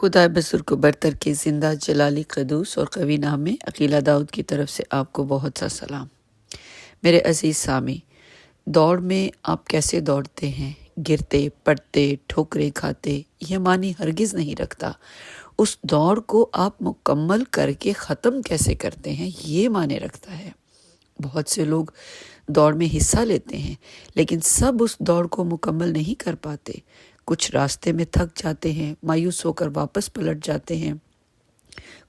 خدا بزرگ و برتر کے زندہ جلالی قدوس اور قوی نام میں عقیلہ داؤد کی طرف سے آپ کو بہت سا سلام۔ میرے عزیز سامی، دوڑ میں آپ کیسے دوڑتے ہیں؟ گرتے پڑتے ٹھوکریں کھاتے، یہ معنی ہرگز نہیں رکھتا۔ اس دوڑ کو آپ مکمل کر کے ختم کیسے کرتے ہیں، یہ معنی رکھتا ہے۔ بہت سے لوگ دوڑ میں حصہ لیتے ہیں لیکن سب اس دوڑ کو مکمل نہیں کر پاتے۔ کچھ راستے میں تھک جاتے ہیں، مایوس ہو کر واپس پلٹ جاتے ہیں،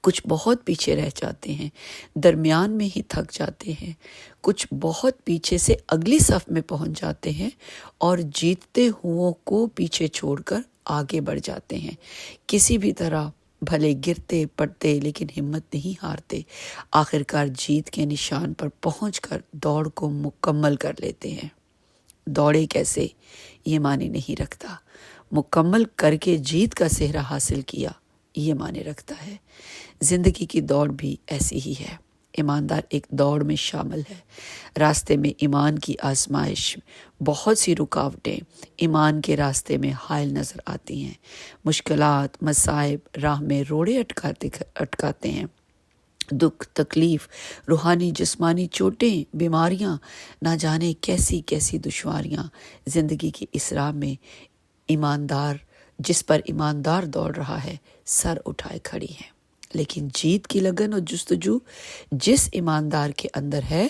کچھ بہت پیچھے رہ جاتے ہیں، درمیان میں ہی تھک جاتے ہیں، کچھ بہت پیچھے سے اگلی صف میں پہنچ جاتے ہیں اور جیتتے ہوں کو پیچھے چھوڑ کر آگے بڑھ جاتے ہیں۔ کسی بھی طرح بھلے گرتے پڑتے لیکن ہمت نہیں ہارتے، آخرکار جیت کے نشان پر پہنچ کر دوڑ کو مکمل کر لیتے ہیں۔ دوڑے کیسے، یہ معنی نہیں رکھتا۔ مکمل کر کے جیت کا صحرا حاصل کیا، یہ معنی رکھتا ہے۔ زندگی کی دوڑ بھی ایسی ہی ہے۔ ایماندار ایک دوڑ میں شامل ہے۔ راستے میں ایمان کی آزمائش، بہت سی رکاوٹیں ایمان کے راستے میں حائل نظر آتی ہیں۔ مشکلات، مصائب راہ میں روڑے اٹکاتے ہیں۔ دکھ، تکلیف، روحانی جسمانی چوٹیں، بیماریاں، نہ جانے کیسی کیسی دشواریاں زندگی کی اس راہ میں ایماندار، جس پر ایماندار دوڑ رہا ہے، سر اٹھائے کھڑی ہیں۔ لیکن جیت کی لگن اور جستجو جس ایماندار کے اندر ہے،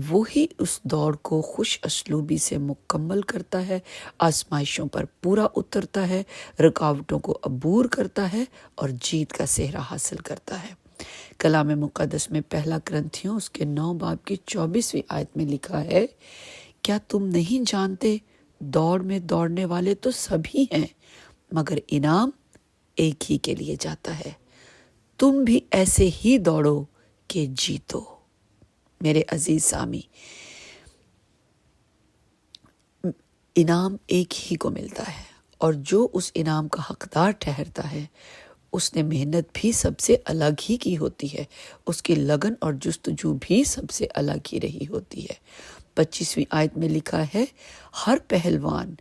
وہی اس دوڑ کو خوش اسلوبی سے مکمل کرتا ہے، آزمائشوں پر پورا اترتا ہے، رکاوٹوں کو عبور کرتا ہے اور جیت کا صحرا حاصل کرتا ہے۔ کلام مقدس میں پہلا کرنتھیوں اس کے 9 باب کی 24ویں آیت میں لکھا ہے، کیا تم نہیں جانتے دوڑ میں دوڑنے والے تو سبھی ہیں مگر انعام ایک ہی کے لیے جاتا ہے۔ تم بھی ایسے ہی دوڑو کہ جیتو۔ میرے عزیز سامی، انعام ایک ہی کو ملتا ہے اور جو اس انعام کا حقدار ٹھہرتا ہے، اس نے محنت بھی سب سے الگ ہی کی ہوتی ہے، اس کی لگن اور جستجو بھی سب سے الگ ہی رہی ہوتی ہے۔ 25ویں آیت میں لکھا ہے، ہر پہلوان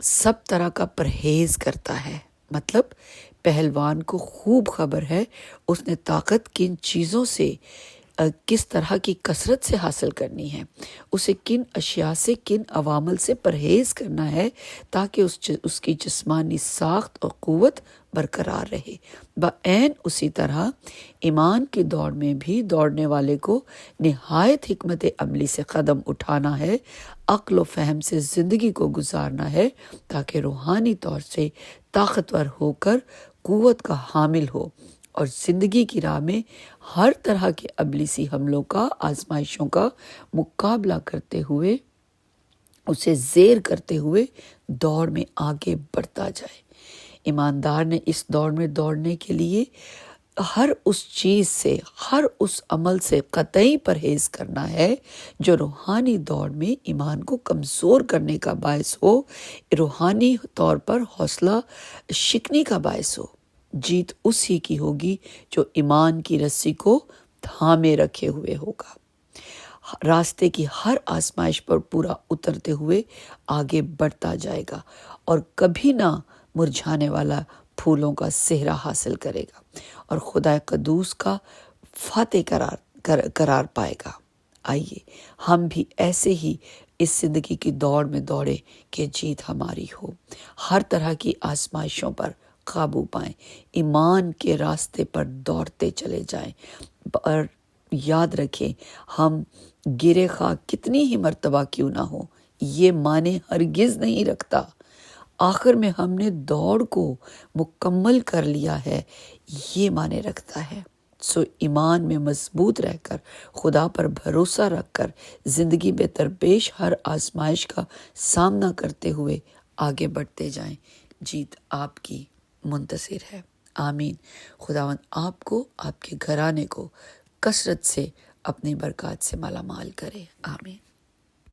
سب طرح کا پرہیز کرتا ہے۔ مطلب پہلوان کو خوب خبر ہے اس نے طاقت کن چیزوں سے، کس طرح کی کثرت سے حاصل کرنی ہے، اسے کن اشیاء سے، کن عوامل سے پرہیز کرنا ہے تاکہ اس کی جسمانی ساخت اور قوت برقرار رہے۔ بعین اسی طرح ایمان کی دوڑ میں بھی دوڑنے والے کو نہایت حکمت عملی سے قدم اٹھانا ہے، عقل و فہم سے زندگی کو گزارنا ہے تاکہ روحانی طور سے طاقتور ہو کر قوت کا حامل ہو اور زندگی کی راہ میں ہر طرح کے ابلیسی حملوں کا، آزمائشوں کا مقابلہ کرتے ہوئے، اسے زیر کرتے ہوئے دوڑ میں آگے بڑھتا جائے۔ ایماندار نے اس دوڑ میں دوڑنے کے لیے ہر اس چیز سے، ہر اس عمل سے قطعی پرہیز کرنا ہے جو روحانی دوڑ میں ایمان کو کمزور کرنے کا باعث ہو، روحانی طور پر حوصلہ شکنی کا باعث ہو۔ جیت اسی کی ہوگی جو ایمان کی رسی کو تھامے رکھے ہوئے ہوگا، راستے کی ہر آزمائش پر پورا اترتے ہوئے آگے بڑھتا جائے گا اور کبھی نہ مرجھانے والا پھولوں کا صحرا حاصل کرے گا اور خدا قدوس کا فاتح قرار پائے گا۔ آئیے ہم بھی ایسے ہی اس زندگی کی دوڑ میں دوڑے کہ جیت ہماری ہو، ہر طرح کی آزمائشوں پر قابو پائیں، ایمان کے راستے پر دوڑتے چلے جائیں اور یاد رکھیں، ہم گرے خواہ کتنی ہی مرتبہ کیوں نہ ہو، یہ معنی ہرگز نہیں رکھتا۔ آخر میں ہم نے دوڑ کو مکمل کر لیا ہے، یہ معنی رکھتا ہے۔ سو ایمان میں مضبوط رہ کر، خدا پر بھروسہ رکھ کر، زندگی میں درپیش ہر آزمائش کا سامنا کرتے ہوئے آگے بڑھتے جائیں۔ جیت آپ کی منتظر ہے۔ آمین۔ خداوند آپ کو، آپ کے گھرانے کو کثرت سے اپنی برکات سے مالا مال کرے۔ آمین۔